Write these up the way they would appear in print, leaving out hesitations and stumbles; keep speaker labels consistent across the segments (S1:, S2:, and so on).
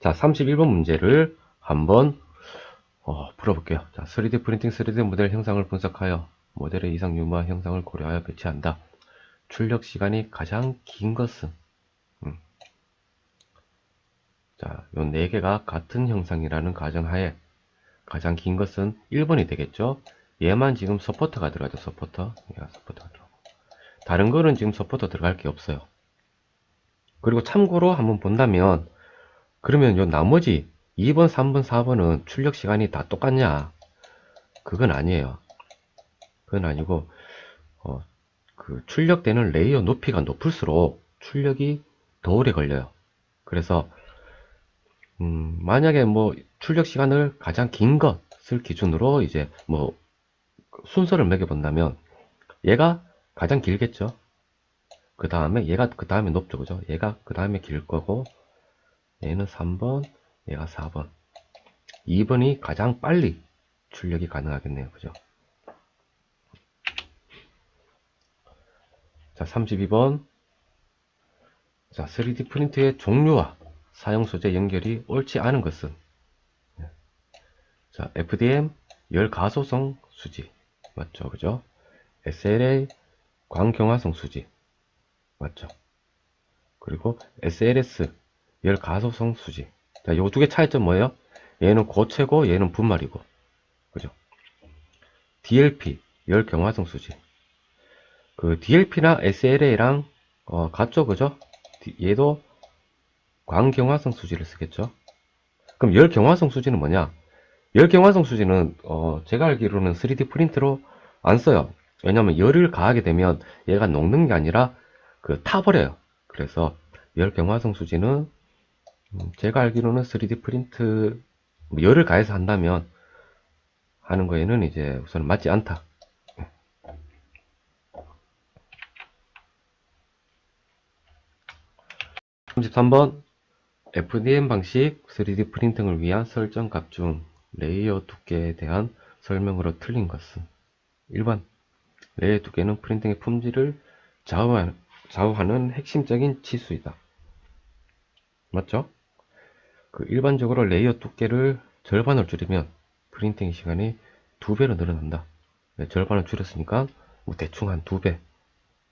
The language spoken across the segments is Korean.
S1: 자, 31번 문제를 한번 풀어볼게요. 자, 3D 프린팅 3D 모델 형상을 분석하여 모델의 이상 유무와 형상을 고려하여 배치한다. 출력 시간이 가장 긴 것은 자, 요 4개가 같은 형상이라는 가정하에 가장 긴 것은 1번이 되겠죠. 얘만 지금 서포터가 들어가죠. 서포터. 얘가 서포터가 들어가고. 다른 거는 지금 서포터 들어갈 게 없어요. 그리고 참고로 한번 본다면 그러면 요 나머지 2번, 3번, 4번은 출력 시간이 다 똑같냐? 그건 아니에요. 그건 아니고 그 출력되는 레이어 높이가 높을수록 출력이 더 오래 걸려요. 그래서 만약에 뭐 출력 시간을 가장 긴 것을 기준으로 이제 뭐 순서를 매겨본다면 얘가 가장 길겠죠. 그 다음에 얘가 그 다음에 높죠, 그죠? 얘가 그 다음에 길 거고 얘는 3번, 얘가 4번, 2번이 가장 빨리 출력이 가능하겠네요, 그죠? 자, 32번. 자, 3D 프린트의 종류와 사용 소재 연결이 옳지 않은 것은 자, FDM 열 가소성 수지 맞죠, 그죠? SLA 광경화성 수지 맞죠? 그리고 SLS 열 가소성 수지. 자, 요 두 개 차이점 뭐예요? 얘는 고체고 얘는 분말이고, 그죠? DLP 열 경화성 수지. 그 DLP나 SLA랑 같죠, 그죠? 얘도 광경화성 수지를 쓰겠죠. 그럼 열 경화성 수지는 뭐냐? 열 경화성 수지는 제가 알기로는 3D 프린트로 안 써요. 왜냐면 열을 가하게 되면 얘가 녹는 게 아니라 그 타버려요. 그래서 열 경화성 수지는 제가 알기로는 3D 프린트 열을 가해서 한다면 하는 거에는 이제 우선 맞지 않다. 33번 FDM 방식 3D 프린팅을 위한 설정 값 중 레이어 두께에 대한 설명으로 틀린 것은 1번 레이어 두께는 프린팅의 품질을 좌우하는 핵심적인 치수이다. 맞죠? 그 일반적으로 레이어 두께를 절반을 줄이면 프린팅 시간이 2배로 늘어난다. 네, 절반을 줄였으니까 뭐 대충 한 2배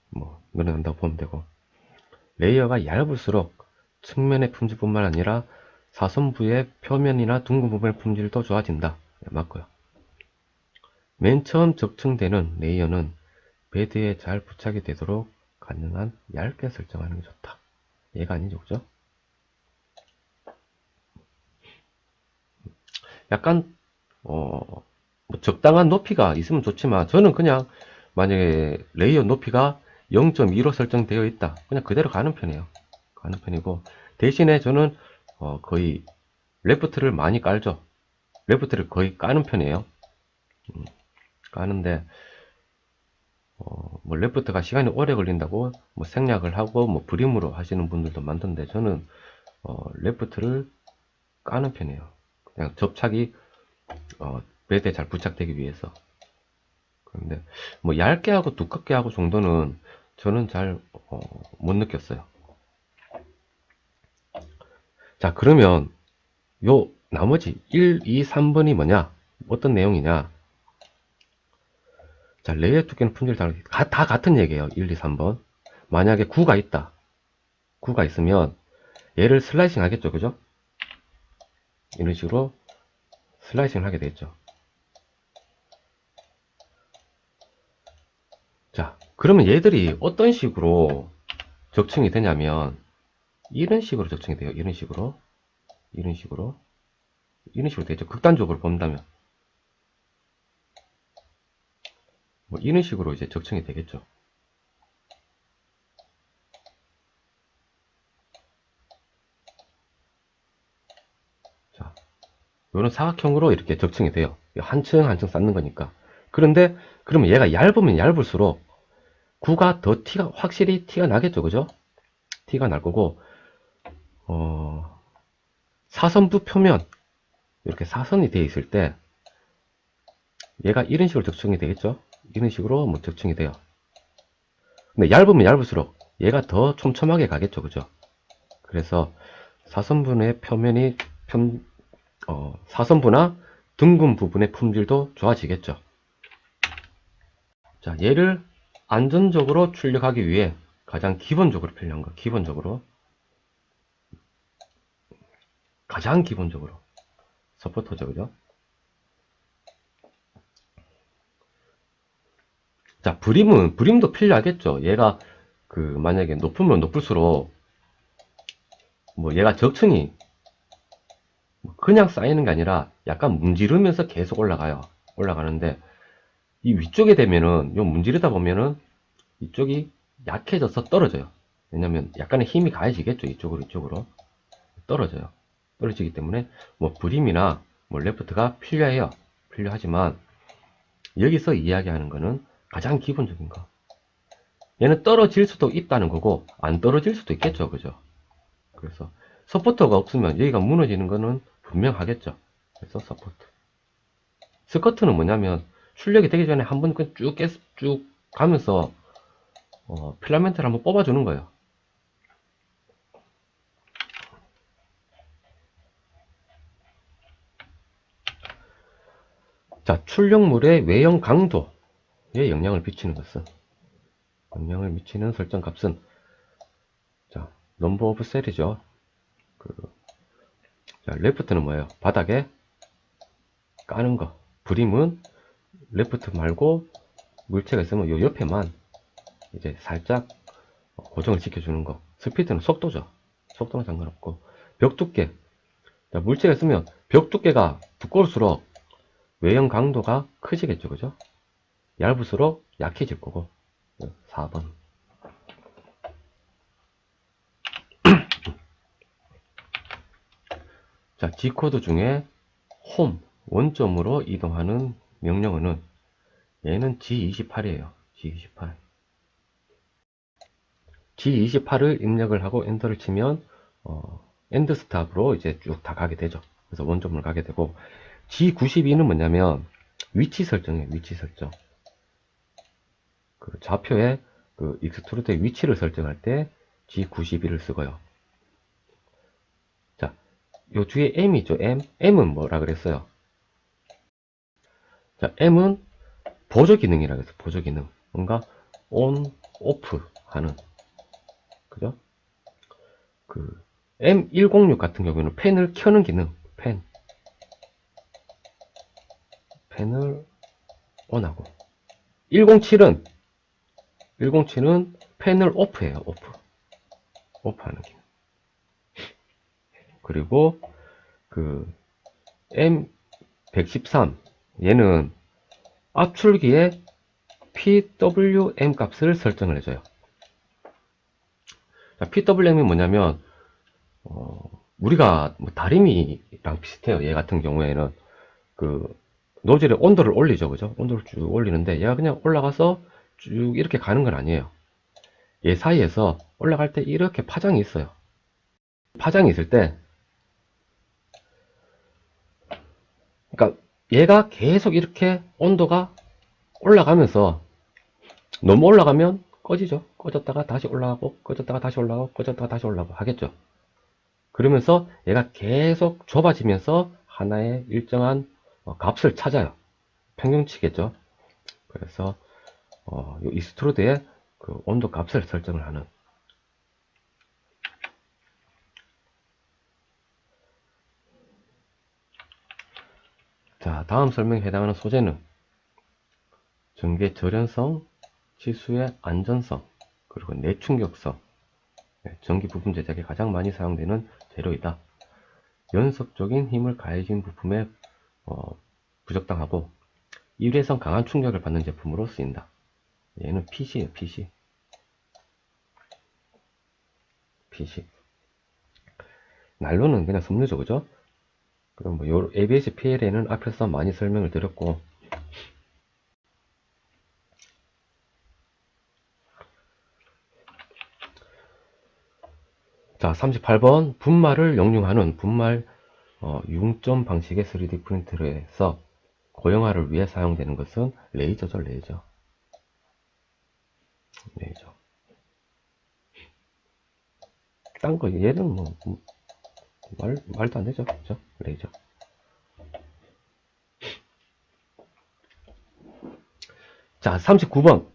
S1: 뭐 늘어난다고 보면 되고, 레이어가 얇을수록 측면의 품질뿐만 아니라 사선부의 표면이나 둥근 부분의 품질도 좋아진다. 네, 맞고요. 맨 처음 적층되는 레이어는 베드에 잘 부착이 되도록 가능한 얇게 설정하는 게 좋다. 얘가 아니죠, 그죠? 약간 뭐 적당한 높이가 있으면 좋지만 저는 그냥 만약에 레이어 높이가 0.2로 설정되어 있다, 그냥 그대로 가는 편이에요. 가는 편이고, 대신에 저는 거의 레프트를 많이 깔죠. 레프트를 거의 까는 편이에요. 까는데 뭐 레프트가 시간이 오래 걸린다고 뭐 생략을 하고 뭐 브림으로 하시는 분들도 많던데, 저는 레프트를 까는 편이에요. 그냥 접착이 베드에 잘 부착되기 위해서. 그런데 뭐 얇게 하고 두껍게 하고 정도는 저는 잘 못 느꼈어요. 자, 그러면 요 나머지 1, 2, 3번이 뭐냐? 어떤 내용이냐? 자, 레이어 두께는 품질 다 같은 얘기예요. 1, 2, 3번. 만약에 9가 있다. 9가 있으면 얘를 슬라이싱 하겠죠, 그죠? 이런 식으로 슬라이싱을 하게 되겠죠. 자, 그러면 얘들이 어떤 식으로 적층이 되냐면 이런 식으로 적층이 돼요. 이런 식으로, 이런 식으로, 이런 식으로 되죠. 극단적으로 본다면 뭐 이런 식으로 이제 적층이 되겠죠. 자, 이런 사각형으로 이렇게 적층이 돼요. 한 층 한 층 쌓는 거니까. 그런데 그러면 얘가 얇으면 얇을수록 9가 더 확실히 티가 나겠죠, 그죠? 티가 날 거고, 사선부 표면 이렇게 사선이 되어 있을 때 얘가 이런 식으로 적층이 되겠죠. 이런 식으로 뭐 적층이 돼요. 근데 얇으면 얇을수록 얘가 더 촘촘하게 가겠죠, 그죠? 그래서 사선분의 표면이 사선부나 둥근 부분의 품질도 좋아지겠죠. 자, 얘를 안전적으로 출력하기 위해 가장 기본적으로 필요한 거, 가장 기본적으로 서포터죠, 그죠? 자, 브림도 필요하겠죠. 얘가 만약에 높으면 높을수록 얘가 적층이 그냥 쌓이는 게 아니라 약간 문지르면서 계속 올라가는데 이 위쪽에 되면은 문지르다 보면은 이쪽이 약해져서 떨어져요. 왜냐면 약간의 힘이 가해지겠죠. 이쪽으로 떨어져요. 떨어지기 때문에 브림이나 레프트가 필요하지만 여기서 이야기하는 거는 가장 기본적인 거. 얘는 떨어질 수도 있다는 거고 안 떨어질 수도 있겠죠. 그죠? 그래서 서포터가 없으면 여기가 무너지는 거는 분명하겠죠. 그래서 서포트. 스커트는 뭐냐면 출력이 되기 전에 한번 쭉 가면서 필라멘트를 한번 뽑아주는 거예요. 자, 출력물의 외형 강도에 영향을 미치는 설정 값은 자, 넘버 오브 셀이죠. 자, 레프트는 뭐예요? 바닥에 까는 거. 브림은 레프트 말고 물체가 있으면 요 옆에만 이제 살짝 고정을 시켜주는 거. 스피드는 속도죠. 속도는 상관없고. 벽 두께. 자, 물체가 있으면 벽 두께가 두꺼울수록 외형 강도가 커지겠죠. 그죠? 얇을수록 약해질 거고. 4번. 자, G코드 중에 홈, 원점으로 이동하는 명령어는 얘는 G28이에요. G28. G28을 입력을 하고 엔터를 치면 엔드 스탑으로 이제 쭉 다 가게 되죠. 그래서 원점으로 가게 되고 G92는 뭐냐면 위치 설정이에요. 위치 설정. 좌표에 익스트루드의 위치를 설정할 때 G92를 쓰고요. 자, 요 뒤에 M이 있죠. M은 뭐라 그랬어요? 자, M은 보조 기능이라 그랬어요. 보조 기능. 뭔가 온, 오프 하는. 그죠? M106 같은 경우에는 펜을 켜는 기능. 펜을 온하고. 107은 펜을 오프해요. 오프하는 기능. 그리고 M113 얘는 압출기에 PWM 값을 설정을 해줘요. 자, PWM이 뭐냐면 우리가 다리미랑 비슷해요. 얘 같은 경우에는 노즐의 온도를 올리죠. 그죠? 온도를 쭉 올리는데 얘가 그냥 올라가서 쭉 이렇게 가는 건 아니에요. 얘 사이에서 올라갈 때 이렇게 파장이 있어요. 파장이 있을 때 그러니까 얘가 계속 이렇게 온도가 올라가면서 너무 올라가면 꺼지죠. 꺼졌다가 다시 올라가고 꺼졌다가 다시 올라가고 꺼졌다가 다시 올라가고 하겠죠. 그러면서 얘가 계속 좁아지면서 하나의 일정한 값을 찾아요. 평균치겠죠. 그래서 이 익스트루드의 온도 값을 설정을 하는. 자, 다음 설명에 해당하는 소재는 전개 절연성, 치수의 안전성, 그리고 내충격성, 전기 부품 제작에 가장 많이 사용되는 재료이다. 연속적인 힘을 가해진 부품에 부적당하고 일회성 강한 충격을 받는 제품으로 쓰인다. 얘는 PC예요. PC. 난로는 그냥 섬유죠. 그죠? 그럼 요 ABS PLA는 앞에서 많이 설명을 드렸고, 자, 38번 분말을 용융하는 분말 융점 방식의 3D 프린터에서 고형화를 위해 사용되는 것은 레이저죠. 레이저. 딴 거 얘는 말도 안 되죠. 그죠? 레이저. 자, 39번.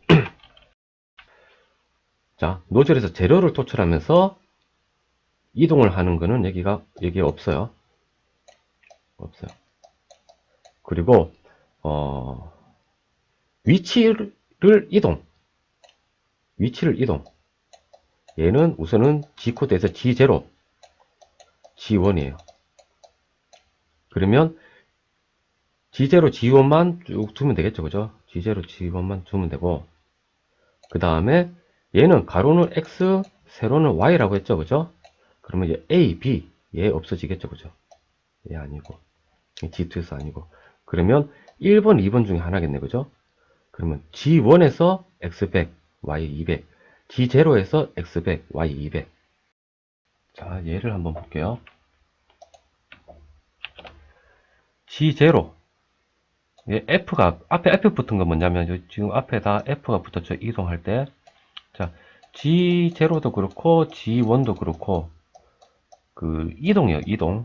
S1: 자, 노즐에서 재료를 토출하면서 이동을 하는 거는 여기에 없어요. 없어요. 그리고, 위치를 이동. 얘는 우선은 G코드에서 G0, G1이에요. 그러면 G0, G1만 쭉 두면 되겠죠. 그죠? G0, G1만 두면 되고, 그 다음에 얘는 가로는 X, 세로는 Y라고 했죠. 그죠? 그러면 얘 A, B, 얘 없어지겠죠. 그죠? 얘 아니고, G2에서 아니고. 그러면 1번, 2번 중에 하나겠네. 그죠? 그러면 G1에서 X100, Y200, G0에서 X100, Y200. 자, 얘를 한번 볼게요. G0. 얘 F가, 앞에 F 붙은 건 뭐냐면, 지금 앞에다 F가 붙었죠. 이동할 때. 자, G0도 그렇고, G1도 그렇고, 이동이에요, 이동.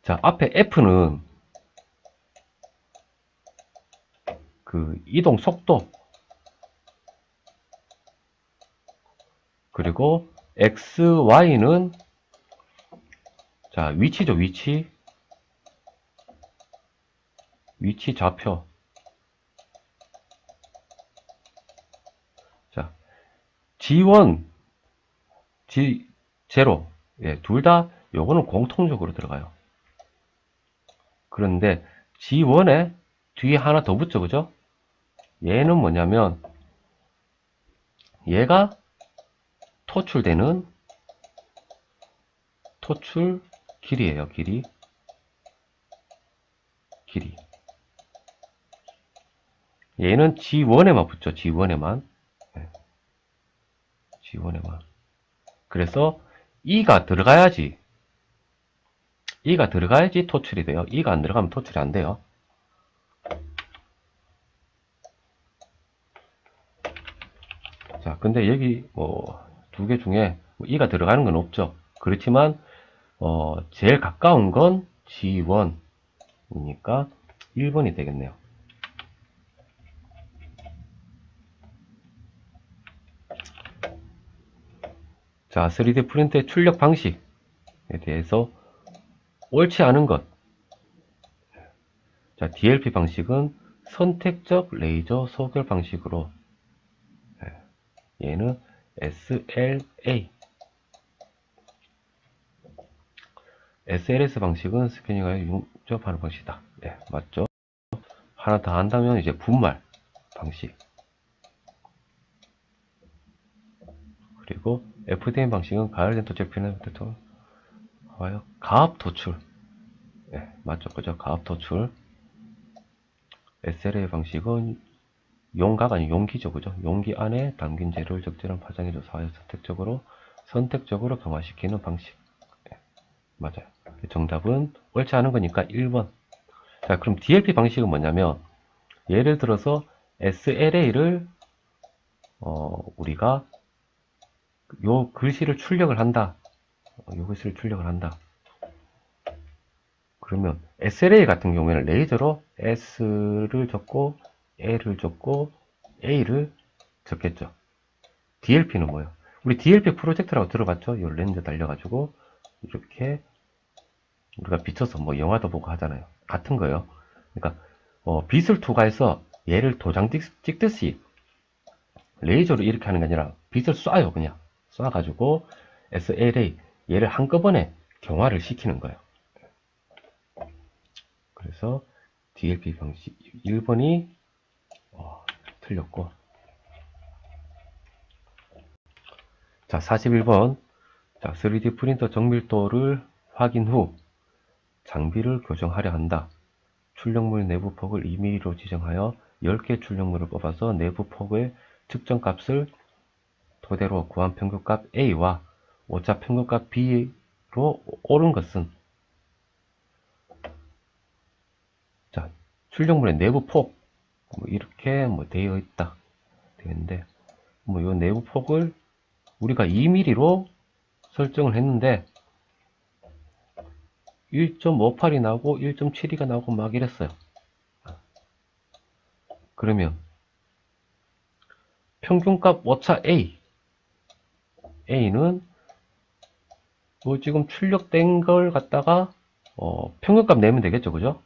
S1: 자, 앞에 F는 이동 속도. 그리고 X, Y는, 자, 위치죠, 위치. 위치 좌표. 자, G1, G0. 예, 둘 다 요거는 공통적으로 들어가요. 그런데 G1에 뒤에 하나 더 붙죠, 그죠? 얘는 뭐냐면, 얘가 토출되는 토출 길이에요, 길이. 얘는 G1에만 붙죠, G1에만. 네. G1에만. 그래서 E가 들어가야지 토출이 돼요. E가 안 들어가면 토출이 안 돼요. 자, 근데 여기 두 개 중에 E가 들어가는 건 없죠. 그렇지만 제일 가까운 건 G1이니까 1번이 되겠네요. 자, 3D 프린터의 출력 방식에 대해서 옳지 않은 것. 자, DLP 방식은 선택적 레이저 소결 방식으로, 얘는 SLA. SLS 방식은 스캐닝하여 융접하는 방식이다. 네, 맞죠? 하나 더 한다면 이제 분말 방식. 그리고 FDM 방식은 가열된 토출 필름부터 가압 도출. 네, 맞죠? 그죠? 가압 도출. SLA 방식은 용각 아니 용기죠. 그죠? 용기 안에 담긴 재료를 적절한 파장에 조사하여 선택적으로 강화시키는 방식. 네, 맞아요. 정답은 옳지 않은 거니까 1번. 자, 그럼 DLP 방식은 뭐냐면, 예를 들어서 SLA를 우리가 요 글씨를 출력을 한다. 그러면 SLA 같은 경우에는 레이저로 S를 적고 L을 적고 A를 적겠죠. DLP는 뭐예요? 우리 DLP 프로젝트라고 들어봤죠? 요 렌즈 달려가지고 이렇게 우리가 비춰서 뭐 영화도 보고 하잖아요. 같은 거예요. 그러니까 빛을 투과해서 얘를 도장 찍듯이 레이저로 이렇게 하는 게 아니라 빛을 쏴요. 그냥 쏴가지고 SLA 얘를 한꺼번에 경화를 시키는 거예요. 그래서 DLP 방식 1번이 틀렸고, 자 41번. 자, 3D 프린터 정밀도를 확인 후 장비를 교정하려 한다. 출력물 내부 폭을 2mm로 지정하여 10개 출력물을 뽑아서 내부 폭의 측정 값을 토대로 구한 평균값 A와 오차 평균값 B로 옳은 것은, 자, 출력물의 내부 폭 이렇게 되어 있다 되는데, 요 내부 폭을 우리가 2mm로 설정을 했는데 1.58이 나오고 1.72가 나오고 막 이랬어요. 그러면 평균값 오차 A는 뭐 지금 출력된 걸 갖다가 평균값 내면 되겠죠, 그죠?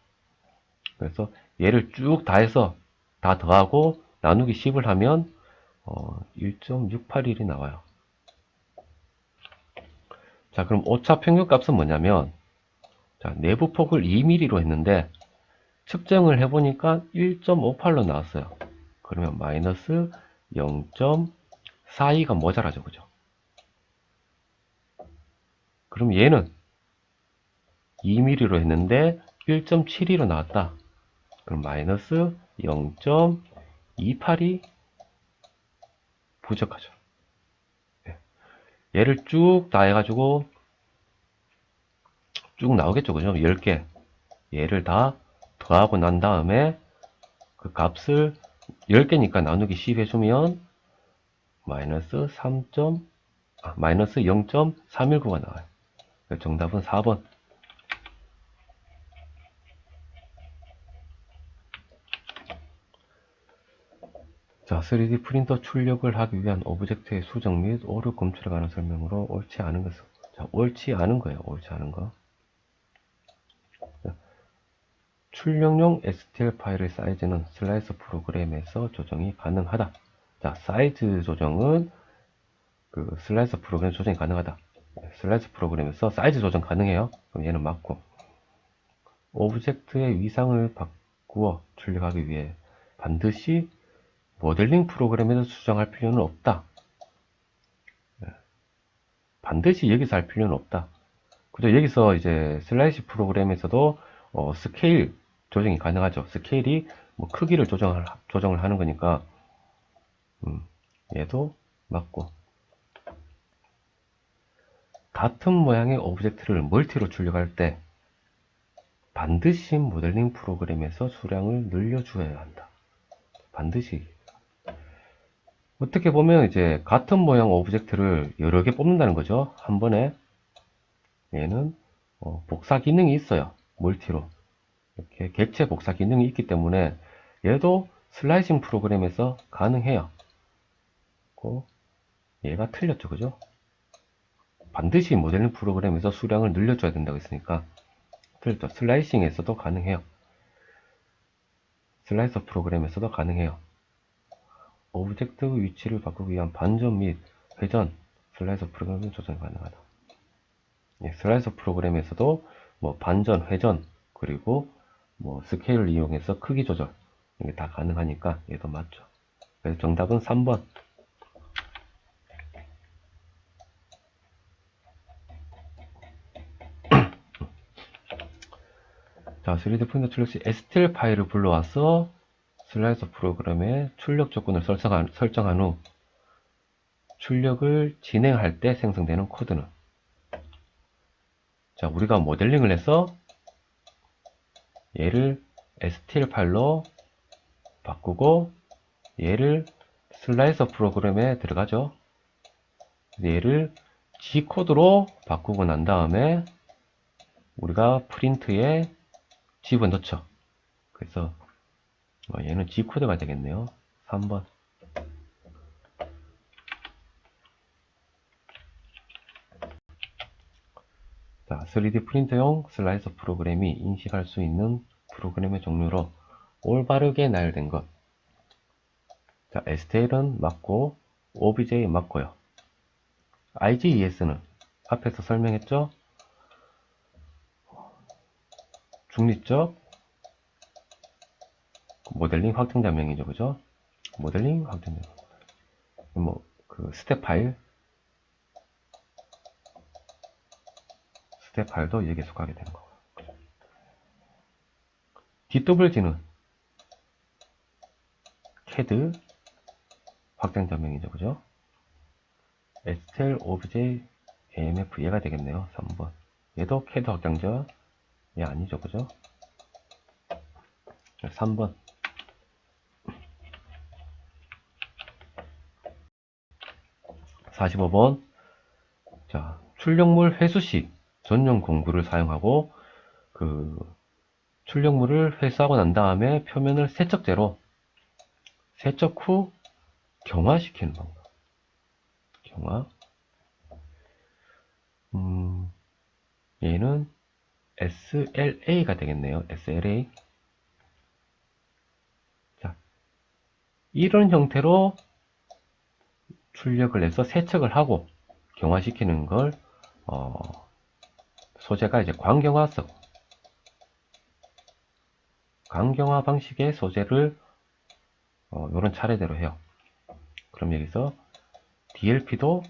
S1: 그래서 얘를 쭉 다 해서 다 더하고 나누기 10을 하면 1.681이 나와요. 자, 그럼 오차 평균값은 뭐냐면, 자, 내부 폭을 2mm로 했는데 측정을 해보니까 1.58로 나왔어요. 그러면 마이너스 0.42가 모자라죠, 그죠? 그럼 얘는 2mm로 했는데 1.72로 나왔다. 그럼 마이너스 0.28이 부족하죠. 얘를 쭉 다 해가지고 쭉 나오겠죠, 그죠? 10개. 얘를 다 더하고 난 다음에 그 값을 10개니까 나누기 10 해주면 마이너스 0.319가 나와요. 정답은 4번. 자, 3D 프린터 출력을 하기 위한 오브젝트의 수정 및 오류 검출에 관한 설명으로 옳지 않은 것은, 자, 옳지 않은 거예요. 옳지 않은 거. 자, 출력용 STL 파일의 사이즈는 슬라이서 프로그램에서 조정이 가능하다. 자, 사이즈 조정은 그 슬라이서 프로그램 조정이 가능하다. 슬라이서 프로그램에서 사이즈 조정 가능해요. 그럼 얘는 맞고, 오브젝트의 위상을 바꾸어 출력하기 위해 반드시 모델링 프로그램에서 수정할 필요는 없다. 반드시 여기서 할 필요는 없다. 그죠? 여기서 이제 슬라이시 프로그램에서도 스케일 조정이 가능하죠. 스케일이 뭐 크기를 조정을 하는 거니까 얘도 맞고, 같은 모양의 오브젝트를 멀티로 출력할 때 반드시 모델링 프로그램에서 수량을 늘려주어야 한다. 반드시. 어떻게 보면 이제 같은 모양 오브젝트를 여러 개 뽑는다는 거죠. 한 번에. 얘는 복사 기능이 있어요. 멀티로. 이렇게 객체 복사 기능이 있기 때문에 얘도 슬라이싱 프로그램에서 가능해요. 얘가 틀렸죠. 그죠? 반드시 모델링 프로그램에서 수량을 늘려줘야 된다고 했으니까 틀렸죠. 슬라이싱에서도 가능해요. 슬라이서 프로그램에서도 가능해요. 오브젝트 위치를 바꾸기 위한 반전 및 회전 슬라이서 프로그램은 조정이 가능하다. 예, 슬라이서 프로그램에서도 뭐 반전, 회전, 그리고 뭐 스케일을 이용해서 크기 조절 이게 다 가능하니까 얘도 맞죠. 그래서 정답은 3번. 자, 3D 프린터 출력 시 STL 파일을 불러와서 슬라이서 프로그램의 출력 조건을 설정한 후 출력을 진행할 때 생성되는 코드는, 자, 우리가 모델링을 해서 얘를 STL 파일로 바꾸고 얘를 슬라이서 프로그램에 들어가죠. 얘를 G코드로 바꾸고 난 다음에 우리가 프린트에 집어넣죠. 그래서 얘는 G코드가 되겠네요. 3번. 자, 3D 프린터용 슬라이서 프로그램이 인식할 수 있는 프로그램의 종류로 올바르게 나열된 것. 자, STL은 맞고 OBJ 맞고요. IGES는 앞에서 설명했죠? 중립적 모델링 확정자명이죠. 그죠? 모델링 확정자명. 뭐, 그 스텝 파일도 여기에 속하게 되는 거고요. DWG는 CAD 확정자명이죠. 그죠? STL, OBJ, AMF 얘가 되겠네요. 3번. 얘도 CAD 확장자 얘 아니죠. 그죠? 3번. 45번. 자, 출력물 회수 시 전용 공구를 사용하고 출력물을 회수하고 난 다음에 표면을 세척제로 세척 후 경화시키는 방법. 경화. 얘는 SLA가 되겠네요. SLA. 자, 이런 형태로 출력을 해서 세척을 하고 경화시키는 걸 소재가 이제 광경화 방식의 소재를 요런 차례대로 해요. 그럼 여기서 DLP도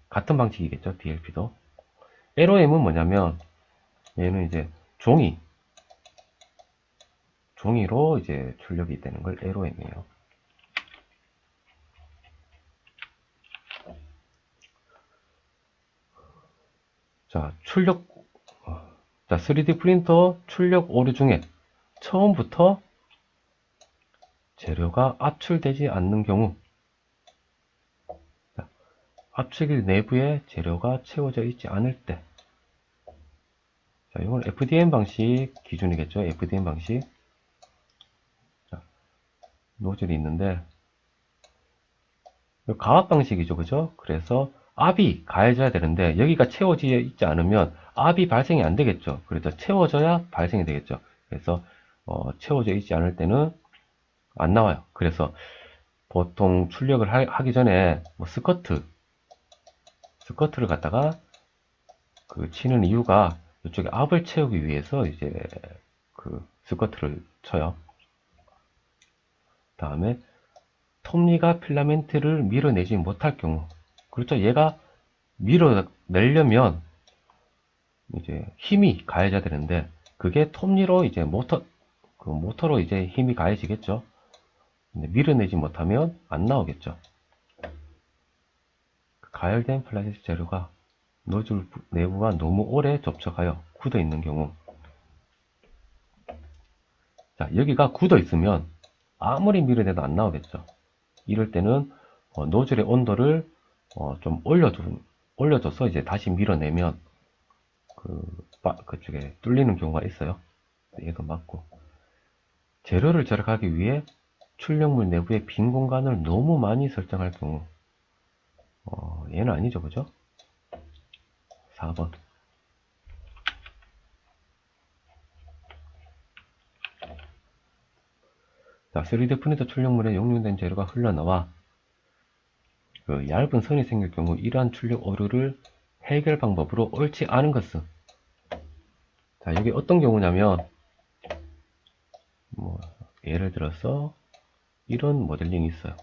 S1: 같은 방식이겠죠. DLP도. LOM은 뭐냐면 얘는 이제 종이로 이제 출력이 되는 걸 LOM이에요. 자, 3D 프린터 출력 오류 중에 처음부터 재료가 압출되지 않는 경우, 압출기 내부에 재료가 채워져 있지 않을 때, 자, 이건 FDM 방식 기준이겠죠. FDM 방식. 자, 노즐이 있는데, 가압 방식이죠. 그죠? 그래서 압이 가해져야 되는데, 여기가 채워져 있지 않으면 압이 발생이 안 되겠죠. 그래서 채워져야 발생이 되겠죠. 그래서, 채워져 있지 않을 때는 안 나와요. 그래서 보통 출력을 하기 전에 뭐 스커트를 갖다가 치는 이유가 이쪽에 압을 채우기 위해서 이제 스커트를 쳐요. 다음에 톱니가 필라멘트를 밀어내지 못할 경우, 그렇죠. 얘가 밀어내려면 이제 힘이 가해져야 되는데 그게 톱니로 이제 모터로 이제 힘이 가해지겠죠. 근데 밀어내지 못하면 안 나오겠죠. 가열된 플라스틱 재료가 노즐 내부가 너무 오래 접촉하여 굳어 있는 경우, 자, 여기가 굳어 있으면 아무리 밀어내도 안 나오겠죠. 이럴 때는 노즐의 온도를 좀 올려줘서 이제 다시 밀어내면 그쪽에 뚫리는 경우가 있어요. 얘도 맞고, 재료를 절약하기 위해 출력물 내부의 빈 공간을 너무 많이 설정할 경우, 얘는 아니죠. 그죠? 4번. 자, 3D 프린터 출력물에 용융된 재료가 흘러나와 얇은 선이 생길 경우 이러한 출력 오류를 해결 방법으로 옳지 않은 것은, 자, 여기 어떤 경우냐면 뭐 예를 들어서 이런 모델링이 있어요.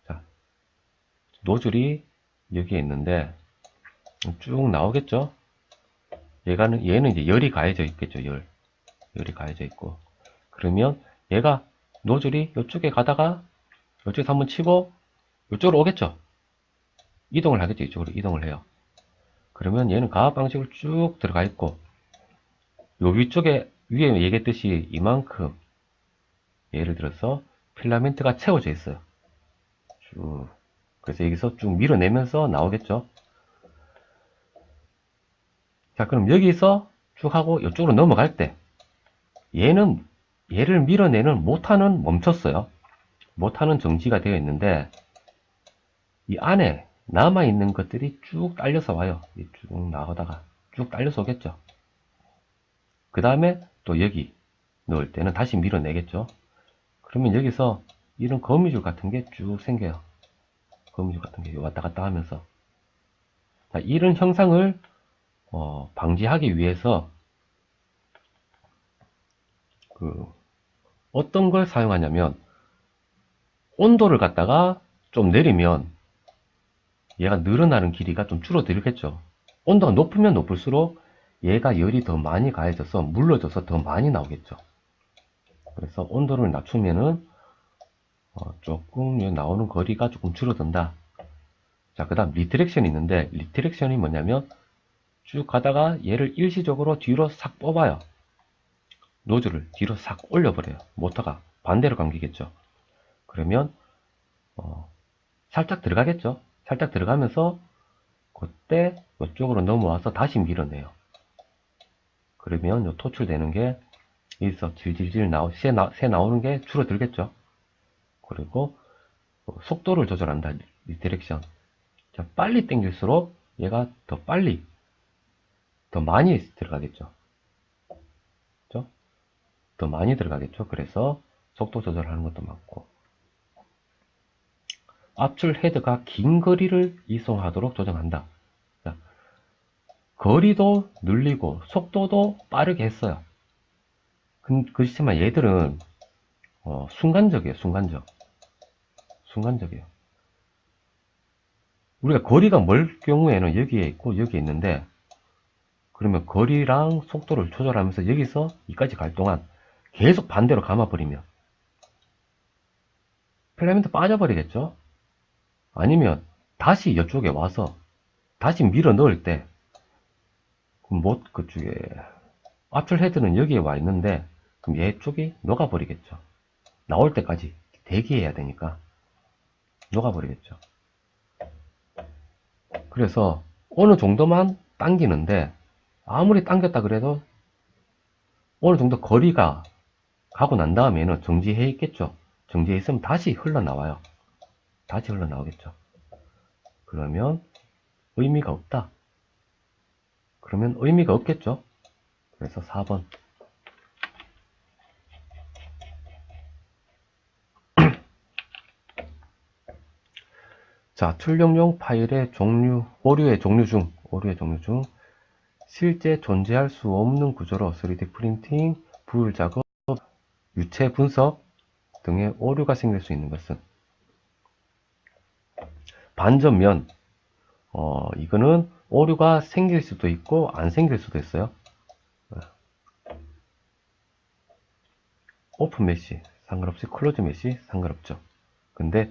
S1: 자, 노즐이 여기에 있는데 쭉 나오겠죠. 얘는 이제 열이 가해져 있겠죠. 열이 가해져 있고, 그러면 얘가 노즐이 이쪽에 가다가 이쪽에서 한번 치고 이쪽으로 오겠죠. 이동을 하겠죠. 이쪽으로 이동을 해요. 그러면 얘는 가압 방식으로 쭉 들어가 있고, 요 위쪽에 위에 얘기했듯이 이만큼 예를 들어서 필라멘트가 채워져 있어요. 쭉. 그래서 여기서 쭉 밀어내면서 나오겠죠. 자, 그럼 여기서 쭉 하고 이쪽으로 넘어갈 때 얘를 밀어내는 모터는 멈췄어요. 모터는 정지가 되어 있는데 이 안에 남아있는 것들이 쭉 딸려서 와요. 쭉 나오다가 쭉 딸려서 오겠죠. 그 다음에 또 여기 넣을 때는 다시 밀어내겠죠. 그러면 여기서 이런 거미줄 같은 게 쭉 생겨요. 거미줄 같은 게 왔다 갔다 하면서, 자, 이런 형상을 방지하기 위해서 어떤 걸 사용하냐면, 온도를 갖다가 좀 내리면 얘가 늘어나는 길이가 좀 줄어들겠죠. 온도가 높으면 높을수록 얘가 열이 더 많이 가해져서 물러져서 더 많이 나오겠죠. 그래서 온도를 낮추면은 조금 나오는 거리가 조금 줄어든다. 자, 그 다음 리트랙션이 있는데, 리트랙션이 뭐냐면 쭉 가다가 얘를 일시적으로 뒤로 싹 뽑아요. 노즐을 뒤로 싹 올려버려요. 모터가 반대로 감기겠죠. 그러면 살짝 들어가겠죠. 살짝 들어가면서 그때 이쪽으로 넘어와서 다시 밀어내요. 그러면 요 토출되는 게 여기서 질질질 새 나오는 게 줄어들겠죠. 그리고 속도를 조절한다. 디렉션. 자, 빨리 당길수록 얘가 더 빨리, 더 많이 들어가겠죠. 그죠? 더 많이 들어가겠죠. 그래서 속도 조절하는 것도 맞고. 압출 헤드가 긴 거리를 이송하도록 조정한다. 자, 거리도 늘리고 속도도 빠르게 했어요. 그렇지만 얘들은 순간적이에요. 순간적이에요. 우리가 거리가 멀 경우에는 여기에 있고 여기에 있는데, 그러면 거리랑 속도를 조절하면서 여기서 여기까지 갈 동안 계속 반대로 감아버리면 필라멘트 빠져버리겠죠. 아니면 다시 이쪽에 와서 다시 밀어 넣을 때 그쪽에 압출 헤드는 여기에 와 있는데, 그럼 얘 쪽이 녹아버리겠죠. 나올 때까지 대기해야 되니까 녹아버리겠죠. 그래서 어느 정도만 당기는데, 아무리 당겼다 그래도 어느 정도 거리가 가고 난 다음에는 정지해 있겠죠. 정지해 있으면 다시 흘러나와요. 다시 흘러나오겠죠. 그러면 의미가 없다. 그러면 의미가 없겠죠. 그래서 4번. 자, 출력용 파일의 종류, 오류의 종류 중 실제 존재할 수 없는 구조로 3D 프린팅, 부율 작업, 유체 분석 등의 오류가 생길 수 있는 것은 반전면, 이거는 오류가 생길 수도 있고 안 생길 수도 있어요. 오픈 메시 상관없이, 클로즈 메시 상관없죠. 근데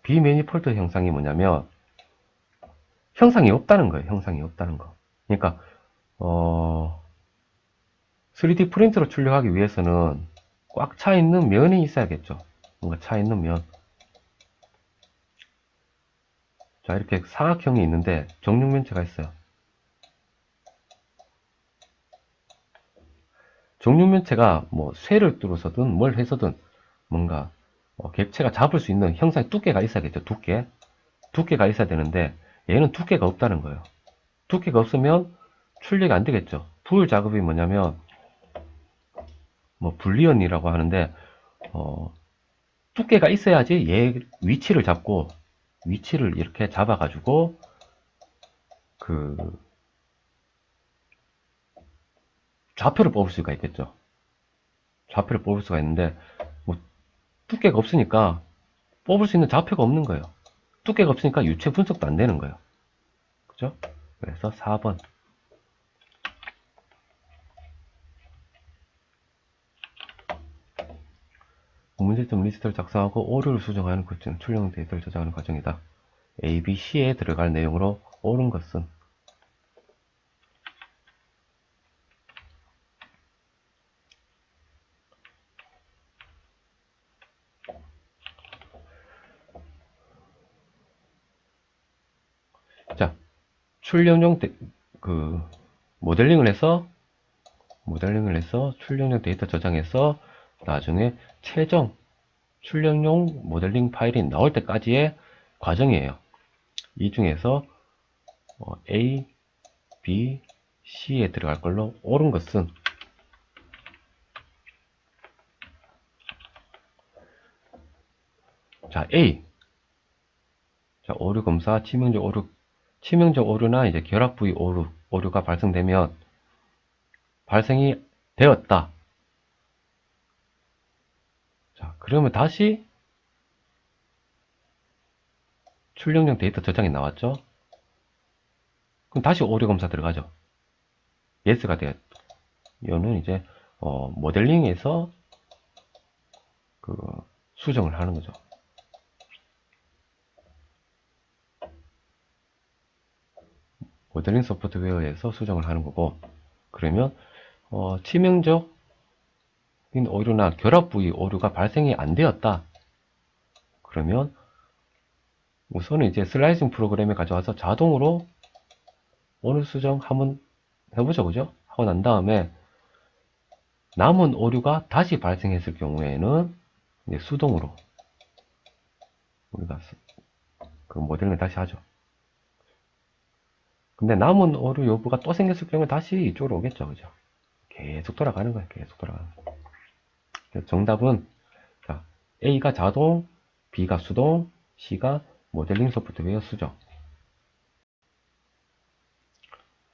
S1: 비매니폴드 형상이 뭐냐면 형상이 없다는 거예요. 형상이 없다는 거. 그러니까 3D 프린터로 출력하기 위해서는 꽉 차 있는 면이 있어야겠죠. 뭔가 차 있는 면. 자, 이렇게 사각형이 있는데 정육면체가 있어요. 정육면체가 뭐 쇠를 뚫어서든 뭘 해서든 뭔가 객체가 잡을 수 있는 형상의 두께가 있어야겠죠. 두께가 있어야 되는데 얘는 두께가 없다는 거예요. 두께가 없으면 출력이 안 되겠죠. 부율 작업이 뭐냐면 뭐 불리언이라고 하는데 두께가 있어야지 얘 위치를 잡고, 위치를 이렇게 잡아가지고 그 좌표를 뽑을 수가 있겠죠. 좌표를 뽑을 수가 있는데 뭐 두께가 없으니까 뽑을 수 있는 좌표가 없는 거예요. 두께가 없으니까 유체 분석도 안 되는 거예요. 그죠? 그래서 4번. 문제점 리스트를 작성하고 오류를 수정하는 과정, 출력 데이터를 저장하는 과정이다. A, B, C에 들어갈 내용으로 옳은 것은 자, 출력용 모델링을 해서 출력용 데이터 저장해서 나중에 최종 출력용 모델링 파일이 나올 때까지의 과정이에요. 이 중에서 A, B, C에 들어갈 걸로 옳은 것은 자, A. 자, 오류 검사, 치명적 오류나 이제 결합 부위 오류가 발생되면 발생이 되었다. 자, 그러면 다시 출력용 데이터 저장이 나왔죠? 그럼 다시 오류 검사 들어가죠. 예스가 돼요. 이거는 이제 모델링에서 수정을 하는 거죠. 모델링 소프트웨어에서 수정을 하는 거고, 그러면 치명적 오류나 결합 부위 오류가 발생이 안 되었다. 그러면 우선은 이제 슬라이싱 프로그램에 가져와서 자동으로 오류 수정 한번 해보죠. 그죠? 하고 난 다음에 남은 오류가 다시 발생했을 경우에는 이제 수동으로 우리가 그 모델링을 다시 하죠. 근데 남은 오류 여부가 또 생겼을 경우에 다시 이쪽으로 오겠죠. 그죠? 계속 돌아가는 거예요. 계속 돌아가는 거예요. 정답은 자, A가 자동, B가 수동, C가 모델링 소프트웨어 수정.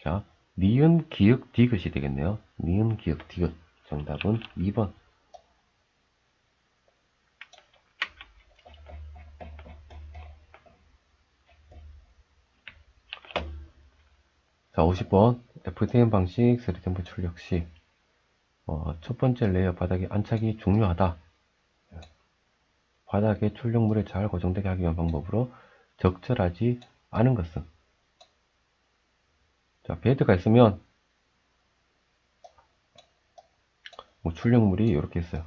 S1: 자, 니은, 기역, 디귿이 되겠네요. 니은, 기역, 디귿. 정답은 2번. 자, 50번. FTM 방식 3템포 출력 시 첫 번째 레이어 바닥에 안착이 중요하다. 바닥에 출력물에 잘 고정되게 하기 위한 방법으로 적절하지 않은 것은 자, 베드가 있으면 출력물이 이렇게 있어요.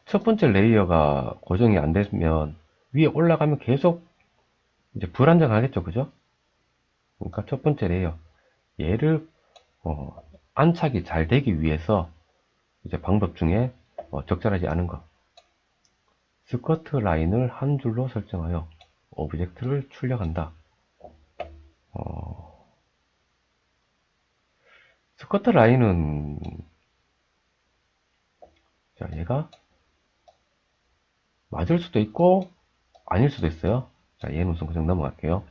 S1: 첫 번째 레이어가 고정이 안 되면 위에 올라가면 계속 이제 불안정하겠죠. 그죠? 그러니까 첫 번째 레이어 얘를 안착이 잘 되기 위해서 이제 방법 중에 적절하지 않은 것 스커트 라인을 한 줄로 설정하여 오브젝트를 출력한다. 스커트 라인은 자, 얘가 맞을 수도 있고 아닐 수도 있어요. 자, 얘는 우선 그냥 넘어갈게요.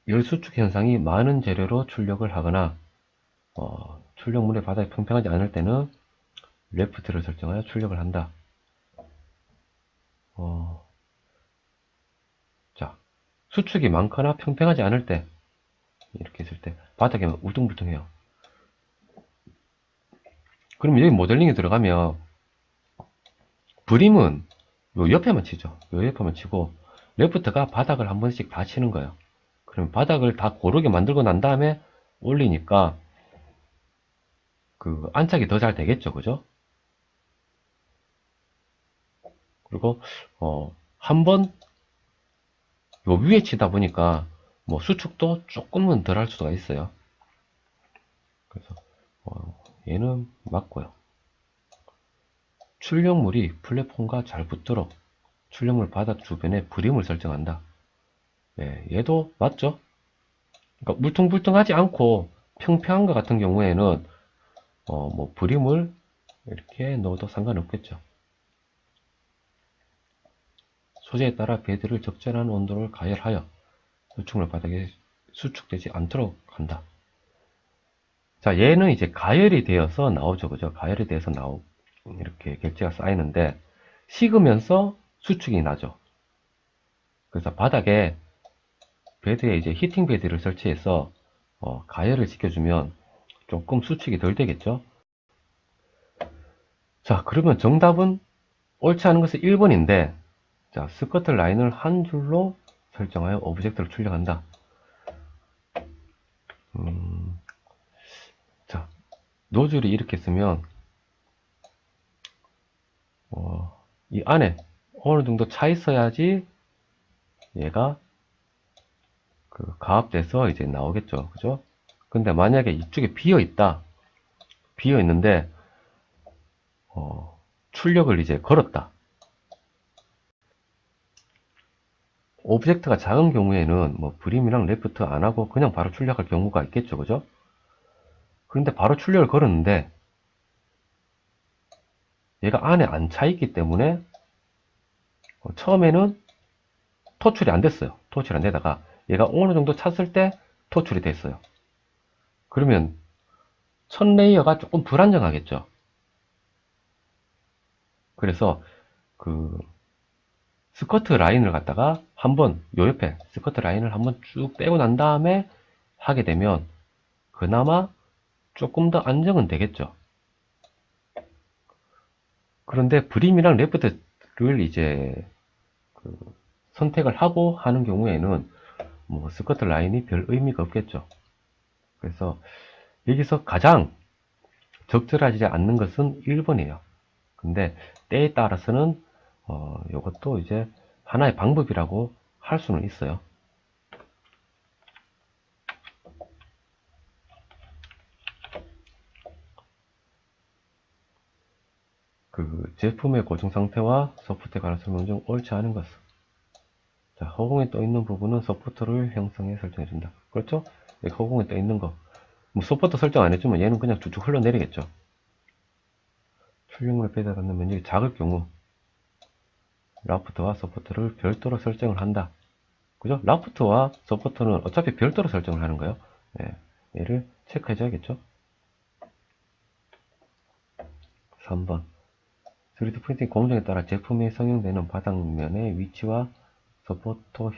S1: 열수축 현상이 많은 재료로 출력을 하거나 출력물의 바닥이 평평하지 않을 때는 레프트를 설정하여 출력을 한다. 자, 수축이 많거나 평평하지 않을 때 이렇게 있을 때 바닥이 울퉁불퉁해요. 그럼 여기 모델링에 들어가면 브림은 요 옆에만 치죠. 요 옆에만 치고 레프트가 바닥을 한 번씩 다 치는 거예요. 그럼 바닥을 다 고르게 만들고 난 다음에 올리니까 그 안착이 더 잘 되겠죠. 그죠? 그리고 한번 요 위에 치다 보니까 뭐 수축도 조금은 덜 할 수가 있어요. 그래서 얘는 맞고요. 출력물이 플랫폼과 잘 붙도록 출력물 바닥 주변에 브림을 설정한다. 네, 얘도 맞죠? 그러니까 물퉁불퉁하지 않고 평평한 것 같은 경우에는 뭐 브림을 이렇게 넣어도 상관없겠죠. 소재에 따라 베드를 적절한 온도를 가열하여 수축물 바닥에 수축되지 않도록 한다. 자, 얘는 이제 가열이 되어서 나오죠. 그죠? 가열이 되어서 이렇게 객지가 쌓이는데 식으면서 수축이 나죠. 그래서 바닥에 베드에 이제 히팅 베드를 설치해서 가열을 시켜주면 조금 수축이 덜 되겠죠. 자, 그러면 정답은 옳지 않은 것은 1번인데 자, 스커트 라인을 한 줄로 설정하여 오브젝트를 출력한다. 자, 노즐이 이렇게 쓰면 이 안에 어느 정도 차 있어야지 얘가 그 가압돼서 이제 나오겠죠. 그죠? 근데 만약에 이쪽에 비어 있다. 비어 있는데 출력을 이제 걸었다. 오브젝트가 작은 경우에는 뭐 브림이랑 레프트 안 하고 그냥 바로 출력할 경우가 있겠죠. 그죠? 그런데 바로 출력을 걸었는데 얘가 안에 안 차 있기 때문에 처음에는 토출이 안 됐어요. 토출이 안 되다가 얘가 어느 정도 찼을 때 토출이 됐어요. 그러면 첫 레이어가 조금 불안정하겠죠. 그래서 그 스커트 라인을 갖다가 한번 요 옆에 스커트 라인을 한번 쭉 빼고 난 다음에 하게 되면 그나마 조금 더 안정은 되겠죠. 그런데 브림이랑 레프트를 이제 그 선택을 하고 하는 경우에는 뭐 스커트 라인이 별 의미가 없겠죠. 그래서 여기서 가장 적절하지 않는 것은 1번이에요. 근데 때에 따라서는 이것도 이제 하나의 방법이라고 할 수는 있어요. 그 제품의 고정 상태와 서포트에 관한 설명 중 옳지 않은 것은. 자, 허공에 떠 있는 부분은 서포트를 형성해 설정해 준다. 그렇죠? 여기 허공에 떠 있는 거. 뭐 서포트 설정 안 해주면 얘는 그냥 쭉쭉 흘러내리겠죠. 출력물에 배달받는 면적이 작을 경우 라프트와 서포트를 별도로 설정을 한다. 그죠? 라프트와 서포트는 어차피 별도로 설정을 하는 거예요. 예, 얘를 체크해 줘야겠죠. 3번 3D 프린팅 공정에 따라 제품이 성형되는 바닥면의 위치와 서포터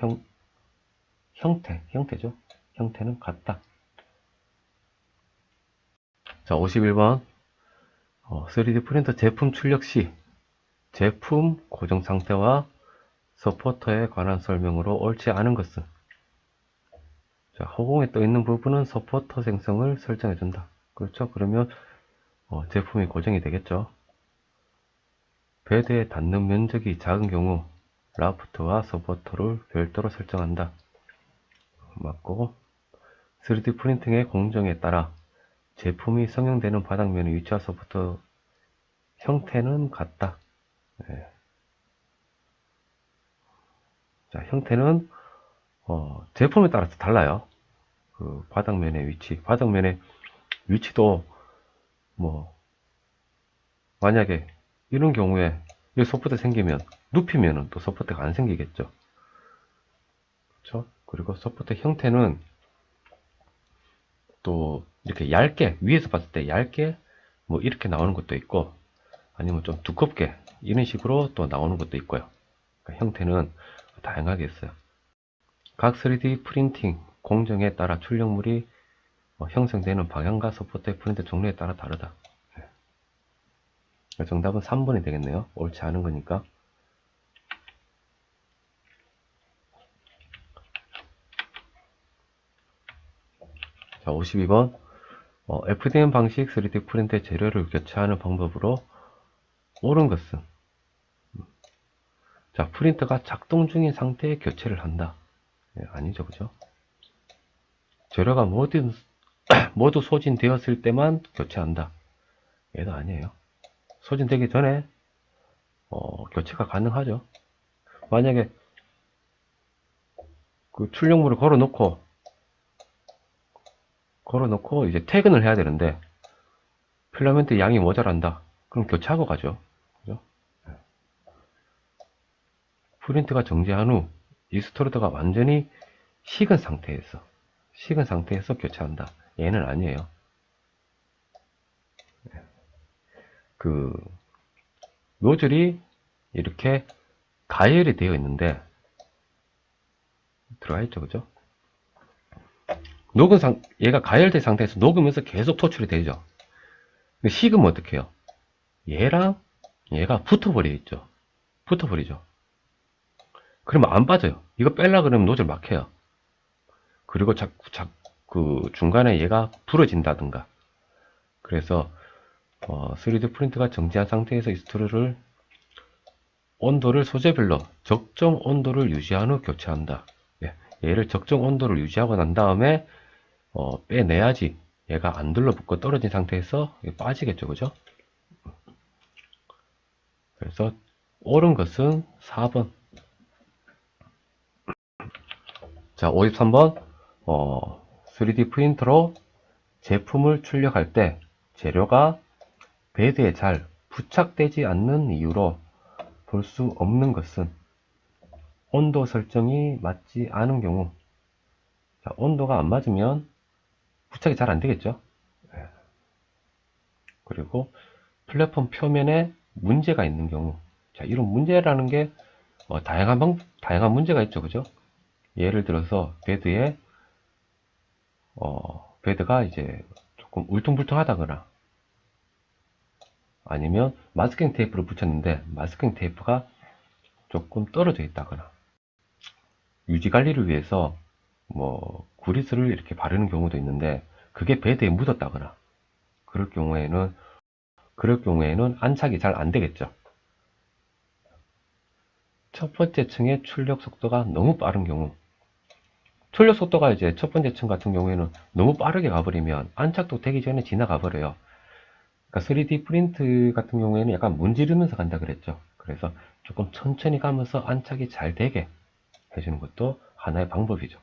S1: 형태죠. 형태는 같다. 자, 51번 3D 프린터 제품 출력 시 제품 고정 상태와 서포터에 관한 설명으로 옳지 않은 것은. 자, 허공에 떠 있는 부분은 서포터 생성을 설정해 준다. 그렇죠? 그러면 제품이 고정이 되겠죠. 베드에 닿는 면적이 작은 경우 라프트와 서포터를 별도로 설정한다. 맞고, 3D 프린팅의 공정에 따라 제품이 성형되는 바닥면의 위치와 서포터 형태는 같다. 네. 자, 형태는 제품에 따라서 달라요. 그 바닥면의 위치, 바닥면의 위치도 뭐 만약에 이런 경우에 이 서포트 생기면 눕히면은 또 서포트가 안 생기겠죠. 그렇죠? 그리고 서포트 형태는 또 이렇게 얇게 위에서 봤을 때 얇게 뭐 이렇게 나오는 것도 있고 아니면 좀 두껍게 이런 식으로 또 나오는 것도 있고요. 그러니까 형태는 다양하게 있어요. 각 3D 프린팅 공정에 따라 출력물이 형성되는 방향과 서포트의 프린트 종류에 따라 다르다. 정답은 3번이 되겠네요. 옳지 않은 거니까. 자, 52번 FDM 방식 3D 프린터의 재료를 교체하는 방법으로 옳은 것은. 자, 프린터가 작동 중인 상태에 교체를 한다. 아니죠, 그죠? 재료가 모두 소진되었을 때만 교체한다. 얘도 아니에요. 소진되기 전에 교체가 가능하죠. 만약에 그 출력물을 걸어놓고 이제 퇴근을 해야 되는데 필라멘트 양이 모자란다. 그럼 교체하고 가죠. 그죠? 프린트가 정지한 후 익스트루더가 완전히 식은 상태에서 교체한다. 얘는 아니에요. 그 노즐이 이렇게 가열이 되어 있는데 들어가 있죠, 그죠? 얘가 가열된 상태에서 녹으면서 계속 토출이 되죠. 식으면 어떻게 해요? 얘랑 얘가 붙어버리죠. 그러면 안 빠져요. 이거 뺄라 그러면 노즐 막혀요. 그리고 그 중간에 얘가 부러진다든가. 그래서 3D 프린트가 정지한 상태에서 익스트루를 온도를 소재별로 적정 온도를 유지한 후 교체한다. 얘를 적정 온도를 유지하고 난 다음에 빼내야지 얘가 안 들러붙고 떨어진 상태에서 빠지겠죠, 그죠? 그래서 옳은 것은 4번. 자, 53번 3D 프린터로 제품을 출력할 때 재료가 베드에 잘 부착되지 않는 이유로 볼 수 없는 것은 온도 설정이 맞지 않은 경우. 자, 온도가 안 맞으면 부착이 잘 안 되겠죠. 그리고 플랫폼 표면에 문제가 있는 경우. 자, 이런 문제라는 게 다양한 문제가 있죠, 그죠? 예를 들어서 베드가 이제 조금 울퉁불퉁하다거나 아니면 마스킹 테이프를 붙였는데 마스킹 테이프가 조금 떨어져 있다거나 유지 관리를 위해서 뭐 구리스를 이렇게 바르는 경우도 있는데 그게 베드에 묻었다거나 그럴 경우에는 안착이 잘 안 되겠죠. 첫 번째 층의 출력 속도가 너무 빠른 경우, 출력 속도가 이제 첫 번째 층 같은 경우에는 너무 빠르게 가버리면 안착도 되기 전에 지나가 버려요. 그러니까 3D 프린트 같은 경우에는 약간 문지르면서 간다 그랬죠. 그래서 조금 천천히 가면서 안착이 잘 되게 해주는 것도 하나의 방법이죠.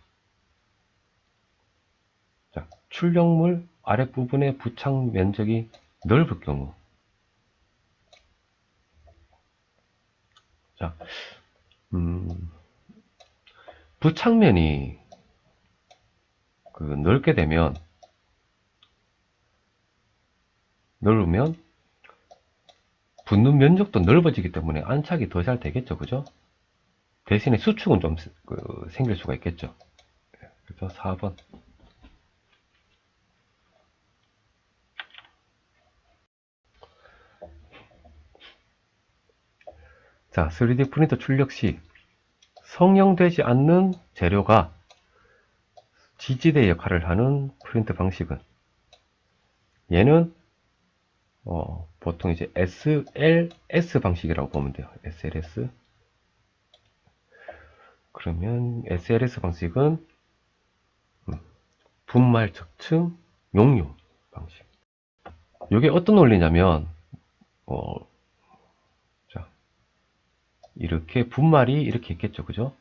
S1: 자, 출력물 아랫부분의 부착 면적이 넓을 경우, 자, 부착면이 넓게 되면, 넓으면 붙는 면적도 넓어지기 때문에 안착이 더 잘 되겠죠, 그죠? 대신에 수축은 좀 생길 수가 있겠죠. 그래서 4번. 자, 3D 프린터 출력 시 성형되지 않는 재료가 지지대 역할을 하는 프린트 방식은, 얘는 보통 이제 SLS 방식이라고 보면 돼요. SLS. 그러면 SLS 방식은 분말 적층 용융 방식. 이게 어떤 원리냐면, 자, 이렇게 분말이 이렇게 있겠죠, 그죠?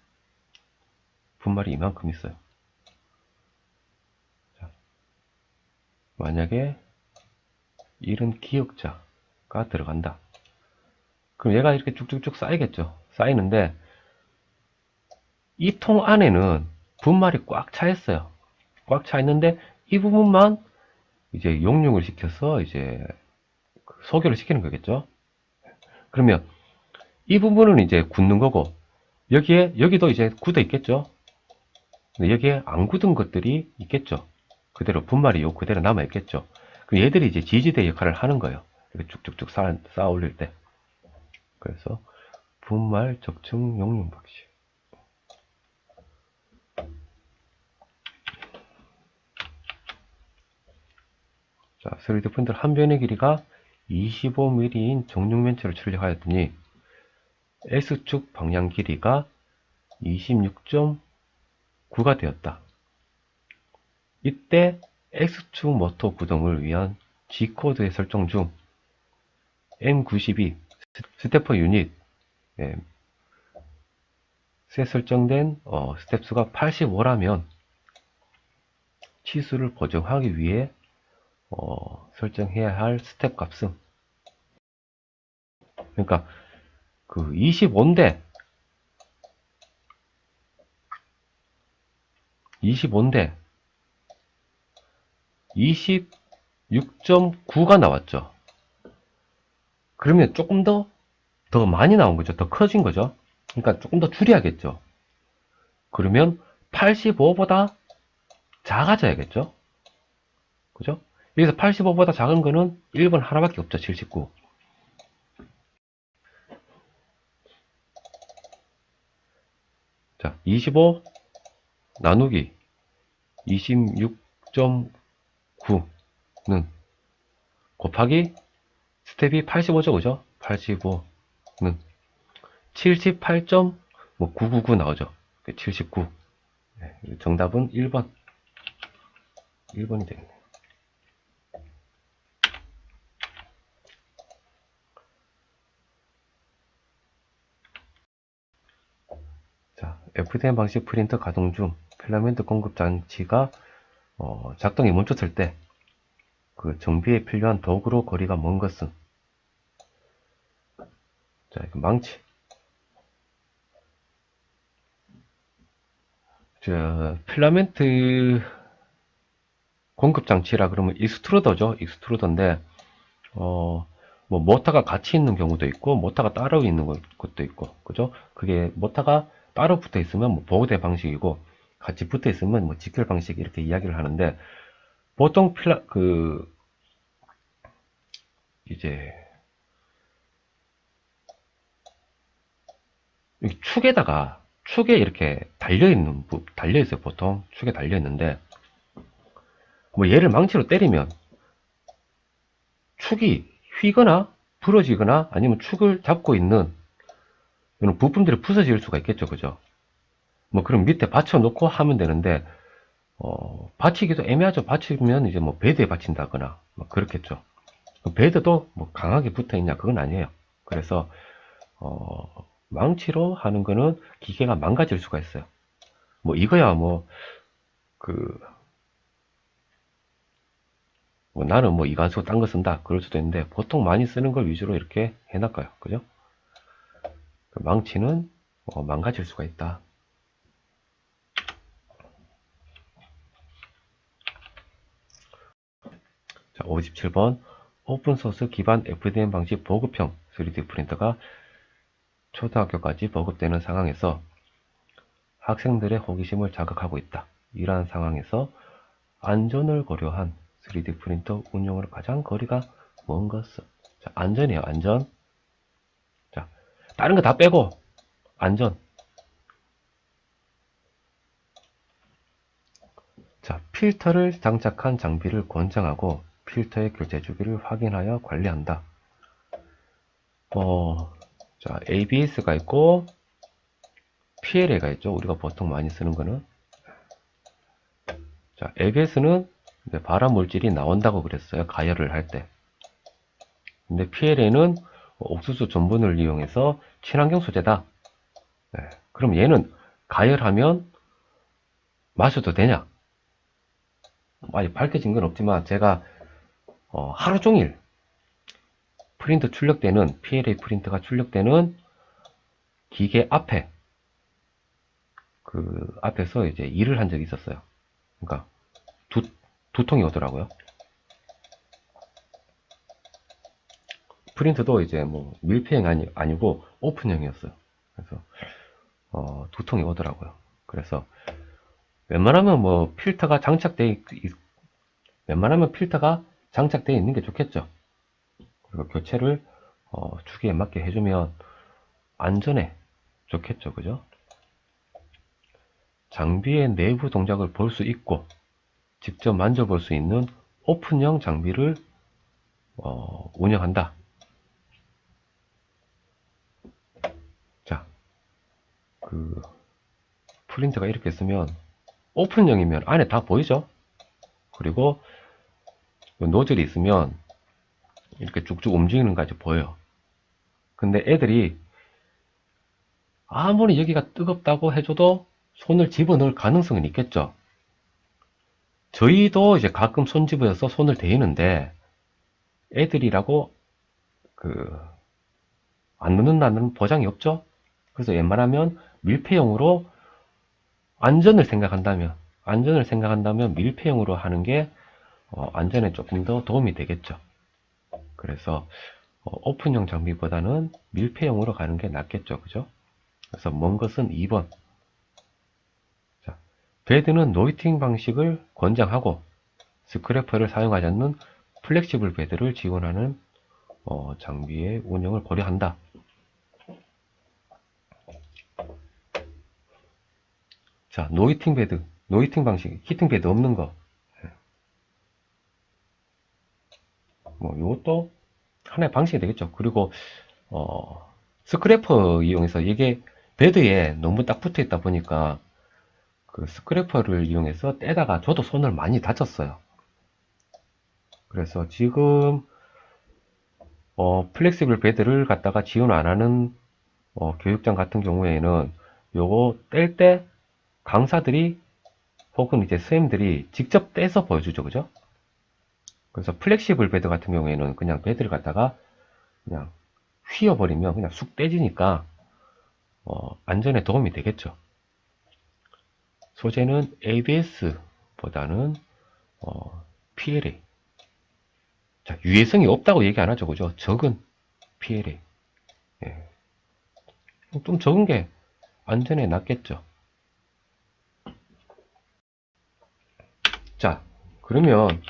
S1: 분말이 이만큼 있어요. 자, 만약에 이런 기역자가 들어간다. 그럼 얘가 이렇게 쭉쭉쭉 쌓이겠죠. 쌓이는데 이 통 안에는 분말이 꽉 차 있어요. 꽉 차 있는데 이 부분만 이제 용융을 시켜서 이제 소교를 시키는 거겠죠. 그러면 이 부분은 이제 굳는 거고, 여기도 이제 굳어 있겠죠. 근데 여기에 안 굳은 것들이 있겠죠. 그대로 분말이 요 그대로 남아 있겠죠. 그럼 얘들이 이제 지지대 역할을 하는 거예요. 이렇게 쭉쭉쭉 쌓아 올릴 때. 그래서 분말 적층 용융 방식. 자, 3D 프린터 한 변의 길이가 25mm인 정육면체를 출력하였더니 X축 방향 길이가 26.9가 되었다. 이때 X축 모터 구동을 위한 G코드의 설정 중 M92 스텝 퍼 유닛 에 설정된 스텝 수가 85라면 치수를 보정하기 위해 설정해야 할 스텝 값은, 그러니까 그 25인데 26.9가 나왔죠. 그러면 조금 더 많이 나온 거죠. 더 커진 거죠. 그러니까 조금 더 줄여야겠죠. 그러면 85보다 작아져야겠죠. 그죠? 여기서 85보다 작은 거는 1번 하나밖에 없죠. 79. 자, 25 나누기 26.9는 곱하기 스텝이 85죠, 그죠? 85는 78.999 나오죠. 79. 네, 정답은 1번. 1번이 되겠네요. 자, FDM 방식 프린터 가동 중 필라멘트 공급 장치가 작동이 멈췄을 때 그 정비에 필요한 도구로 거리가 먼 것은, 자, 이거 망치. 자, 필라멘트 공급 장치라 그러면 익스트루더죠. 익스트루더인데 뭐 모터가 같이 있는 경우도 있고 모터가 따로 있는 것도 있고, 그죠? 그게 모터가 따로 붙어 있으면 뭐 보호대 방식이고 같이 붙어 있으면 뭐 직결 방식, 이렇게 이야기를 하는데, 보통 이제 축에 이렇게 달려 있어요. 보통 축에 달려 있는데, 뭐 얘를 망치로 때리면 축이 휘거나 부러지거나 아니면 축을 잡고 있는 이런 부품들이 부서질 수가 있겠죠. 그죠? 뭐 그럼 밑에 받쳐놓고 하면 되는데 받치기도 애매하죠. 받치면 이제 뭐 베드에 받친다거나 뭐 그렇겠죠. 베드도 뭐 강하게 붙어 있냐 그건 아니에요. 그래서 망치로 하는 거는 기계가 망가질 수가 있어요. 뭐 이거야 나는 뭐 이관수 딴 거 쓴다 그럴 수도 있는데 보통 많이 쓰는 걸 위주로 이렇게 해놨어요. 그죠? 망치는 망가질 수가 있다. 자, 57번 오픈소스 기반 FDM 방식 보급형 3D 프린터가 초등학교까지 보급되는 상황에서 학생들의 호기심을 자극하고 있다. 이러한 상황에서 안전을 고려한 3D 프린터 운용으로 가장 거리가 먼 것은? 자, 안전이에요. 안전. 자, 다른 거 다 빼고 안전. 자, 필터를 장착한 장비를 권장하고 필터의 교체 주기를 확인하여 관리한다. 자, ABS가 있고 PLA가 있죠. 우리가 보통 많이 쓰는 거는. 자, ABS는 발암 물질이 나온다고 그랬어요. 가열을 할 때. 근데 PLA는 옥수수 전분을 이용해서 친환경 소재다. 네. 그럼 얘는 가열하면 마셔도 되냐? 아직 밝혀진 건 없지만 제가 하루 종일 프린터 출력되는 PLA 프린터가 출력되는 기계 앞에 그 앞에서 이제 일을 한 적이 있었어요. 그러니까 두 통이 오더라고요. 프린터도 이제 뭐 밀폐형 아니고 오픈형이었어요. 그래서 두 통이 오더라고요. 그래서 웬만하면 뭐 필터가 웬만하면 필터가 장착되어 있는 게 좋겠죠. 그리고 교체를 주기에 맞게 해주면 안전에 좋겠죠. 그죠? 장비의 내부 동작을 볼 수 있고 직접 만져볼 수 있는 오픈형 장비를 운영한다. 자, 프린터가 이렇게 쓰면 오픈형이면 안에 다 보이죠? 그리고 노즐이 있으면 이렇게 쭉쭉 움직이는 것까지 보여요. 근데 애들이 아무리 여기가 뜨겁다고 해줘도 손을 집어넣을 가능성은 있겠죠. 저희도 이제 가끔 손 집어서 손을 대이는데 애들이라고 안 넣는다는 보장이 없죠. 그래서 웬만하면 밀폐형으로 안전을 생각한다면 밀폐형으로 하는 게 안전에 조금 더 도움이 되겠죠. 그래서 오픈형 장비보다는 밀폐형으로 가는 게 낫겠죠. 그죠? 그래서 먼 것은 2번. 자, 베드는 노이팅 방식을 권장하고 스크래퍼를 사용하지 않는 플렉시블 베드를 지원하는 장비의 운영을 고려한다. 자, 노이팅 베드, 노이팅 방식, 히팅 베드 없는 거. 뭐 이것도 하나의 방식이 되겠죠. 그리고 스크래퍼 이용해서 이게 베드에 너무 딱 붙어 있다 보니까 그 스크래퍼를 이용해서 떼다가 저도 손을 많이 다쳤어요. 그래서 지금 플렉시블 베드를 갖다가 지원 안 하는 교육장 같은 경우에는 요거 뗄 때 강사들이 혹은 이제 선생님들이 직접 떼서 보여주죠. 그죠? 그래서 플렉시블 베드 같은 경우에는 그냥 베드를 갖다가 그냥 휘어버리면 그냥 쑥 떼지니까 안전에 도움이 되겠죠. 소재는 ABS보다는 PLA. 자, 유해성이 없다고 얘기 안 하죠. 그죠? 적은 PLA. 예. 좀 적은 게 안전에 낫겠죠. 자, 그러면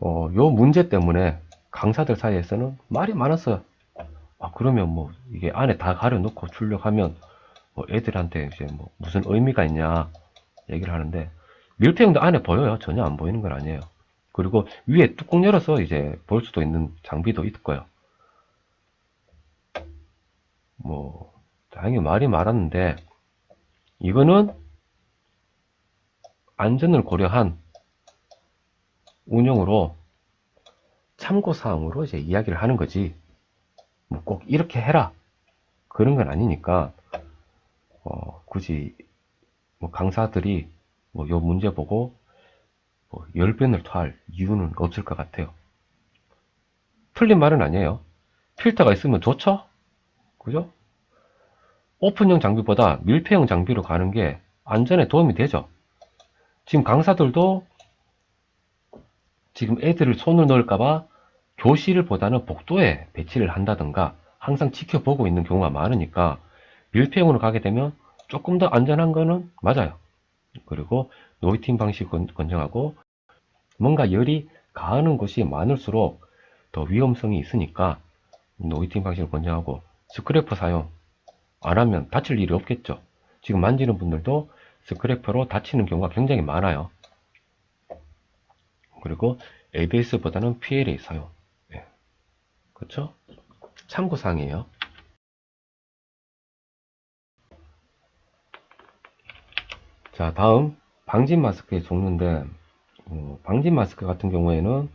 S1: 요 문제 때문에 강사들 사이에서는 말이 많았어요. 그러면 뭐 이게 안에 다 가려놓고 출력하면 애들한테 이제 뭐 무슨 의미가 있냐 얘기를 하는데 밀폐형도 안에 보여요. 전혀 안 보이는 건 아니에요. 그리고 위에 뚜껑 열어서 이제 볼 수도 있는 장비도 있을 거예요. 뭐 다행히 말이 많았는데, 이거는 안전을 고려한 운영으로 참고사항으로 이제 이야기를 하는 거지, 뭐 꼭 이렇게 해라 그런 건 아니니까, 굳이 뭐 강사들이 뭐 요 문제 보고 뭐 열변을 토할 이유는 없을 것 같아요. 틀린 말은 아니에요. 필터가 있으면 좋죠? 그죠? 오픈형 장비보다 밀폐형 장비로 가는 게 안전에 도움이 되죠. 지금 강사들도 지금 애들을 손을 넣을까봐 교실보다는 복도에 배치를 한다든가 항상 지켜보고 있는 경우가 많으니까, 밀폐형으로 가게 되면 조금 더 안전한 거는 맞아요. 그리고 노이팅 방식은 권장하고, 뭔가 열이 가하는 곳이 많을수록 더 위험성이 있으니까 노이팅 방식을 권장하고, 스크래퍼 사용 안 하면 다칠 일이 없겠죠. 지금 만지는 분들도 스크래퍼로 다치는 경우가 굉장히 많아요. 그리고 ABS보다는 PLA 사용. 네. 그렇죠? 참고사항이에요. 자, 다음 방진 마스크의 종류인데, 방진 마스크 같은 경우에는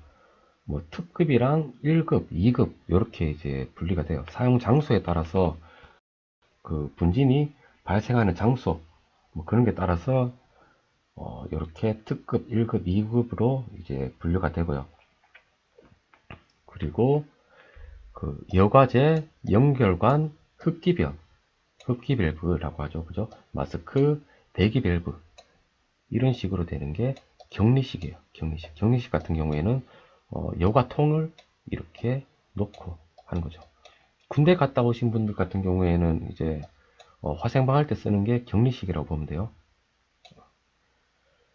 S1: 뭐 특급이랑 1급, 2급 이렇게 이제 분리가 돼요. 사용 장소에 따라서 그 분진이 발생하는 장소, 뭐 그런 게 따라서 이렇게 특급, 1급, 2급으로 이제 분류가 되고요. 그리고 그 여과제, 연결관, 흡기변, 흡기 밸브라고 하죠. 그죠? 마스크, 배기 밸브 이런 식으로 되는 게 격리식이에요. 격리식. 격리식 같은 경우에는 여과통을 이렇게 놓고 하는 거죠. 군대 갔다 오신 분들 같은 경우에는 이제 화생방 할 때 쓰는 게 격리식이라고 보면 돼요.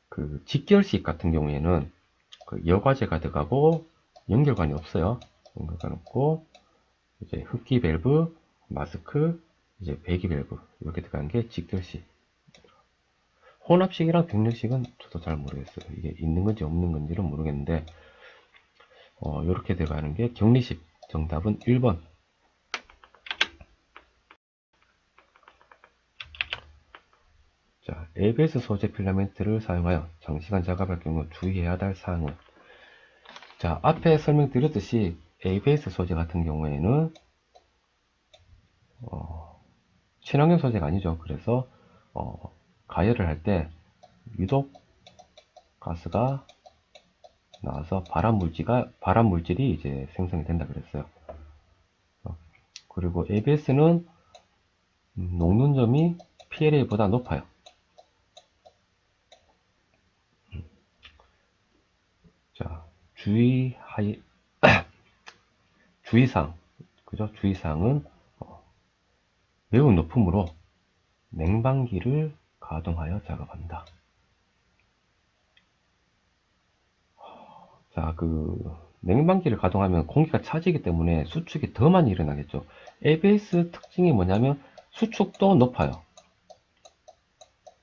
S1: 그 직결식 같은 경우에는 그 여과제가 들어가고 연결관이 없어요. 연결관 없고 이제 흡기 밸브, 마스크, 이제 배기 밸브 이렇게 들어가는 게 직결식. 혼합식이랑 병렬식은 저도 잘 모르겠어요. 이게 있는 건지 없는 건지는 모르겠는데, 이렇게 들어가는 게 격리식. 정답은 1번. 자, ABS 소재 필라멘트를 사용하여 장시간 작업할 경우 주의해야 할 사항은, 자, 앞에 설명드렸듯이 ABS 소재 같은 경우에는 친환경 소재가 아니죠. 그래서 가열을 할 때 유독 가스가 나와서 발암 물질이 이제 생성이 된다 그랬어요. 그리고 ABS는 녹는 점이 PLA보다 높아요. 자, 주의사항, 그죠? 주의사항은 매우 높음으로 냉방기를 가동하여 작업한다. 자, 냉방기를 가동하면 공기가 차지기 때문에 수축이 더 많이 일어나겠죠. ABS 특징이 뭐냐면 수축도 높아요.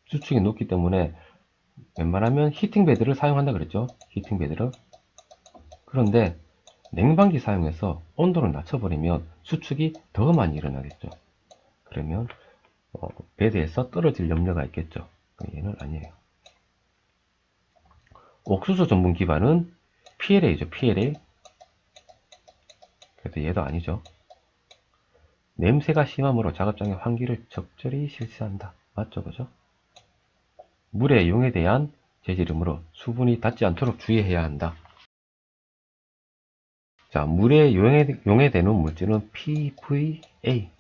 S1: 수축이 높기 때문에 웬만하면 히팅베드를 사용한다 그랬죠. 히팅베드를. 그런데 냉방기 사용해서 온도를 낮춰버리면 수축이 더 많이 일어나겠죠. 그러면 베드에서 떨어질 염려가 있겠죠. 얘는 아니에요. 옥수수 전분 기반은 PLA죠. PLA. 그래도 얘도 아니죠. 냄새가 심하므로 작업장의 환기를 적절히 실시한다. 맞죠? 그죠? 물의 용에 대한 재질이므로 수분이 닿지 않도록 주의해야 한다. 자, 물에 용해되는 물질은 PVA.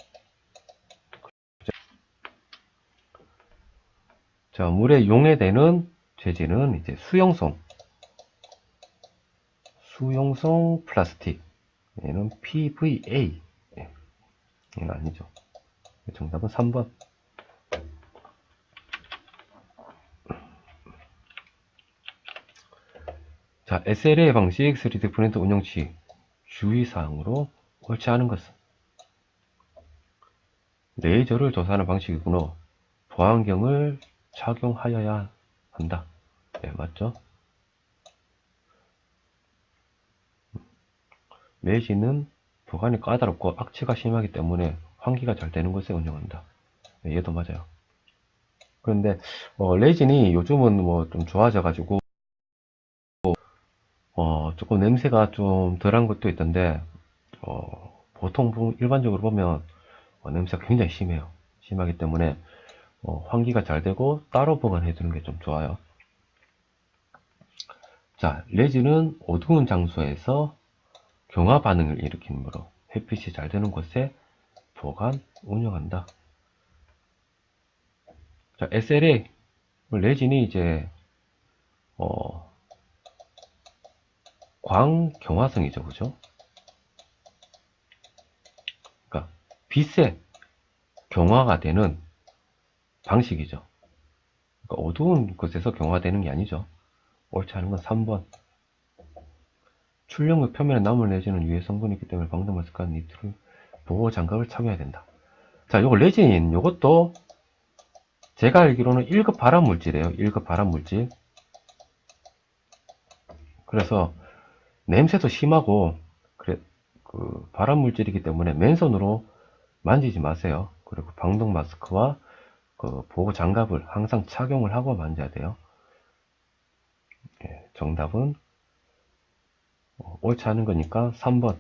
S1: 자, 물에 용해되는 재질은 이제 수용성 플라스틱. 얘는 PVA. 얘는 아니죠. 정답은 3번. 자, SLA 방식 3D 프린터 운영 시 주의사항으로 옳지 않은 것은, 레이저를 조사하는 방식이구나. 보안경을 착용하여야 한다. 네, 맞죠? 레이지는 보관이 까다롭고 악취가 심하기 때문에 환기가 잘 되는 곳에 운영한다. 네, 얘도 맞아요. 그런데 레진이 요즘은 뭐 좀 좋아져 가지고 조금 냄새가 좀 덜한 것도 있던데 보통 일반적으로 보면 냄새가 굉장히 심해요. 심하기 때문에 환기가 잘 되고 따로 보관해 두는 게 좀 좋아요. 자, 레진은 어두운 장소에서 경화 반응을 일으키므로 햇빛이 잘 되는 곳에 보관, 운영한다. 자, SLA 레진이 이제 광경화성이죠, 그죠? 그러니까 빛의 경화가 되는 방식이죠. 그러니까 어두운 곳에서 경화되는 게 아니죠. 옳지 않은 건 3번. 출력물 표면에 남을 내지는 유해 성분이 있기 때문에 방독 마스크와 니트를 보호 장갑을 착용해야 된다. 자, 요거 레진, 요것도 제가 알기로는 1급 발암 물질이에요. 1급 발암 물질. 그래서 냄새도 심하고 그래 그 발암 물질이기 때문에 맨손으로 만지지 마세요. 그리고 방독 마스크와 그 보호 장갑을 항상 착용을 하고 만져야 돼요. 예, 정답은 옳지 않은 거니까 3번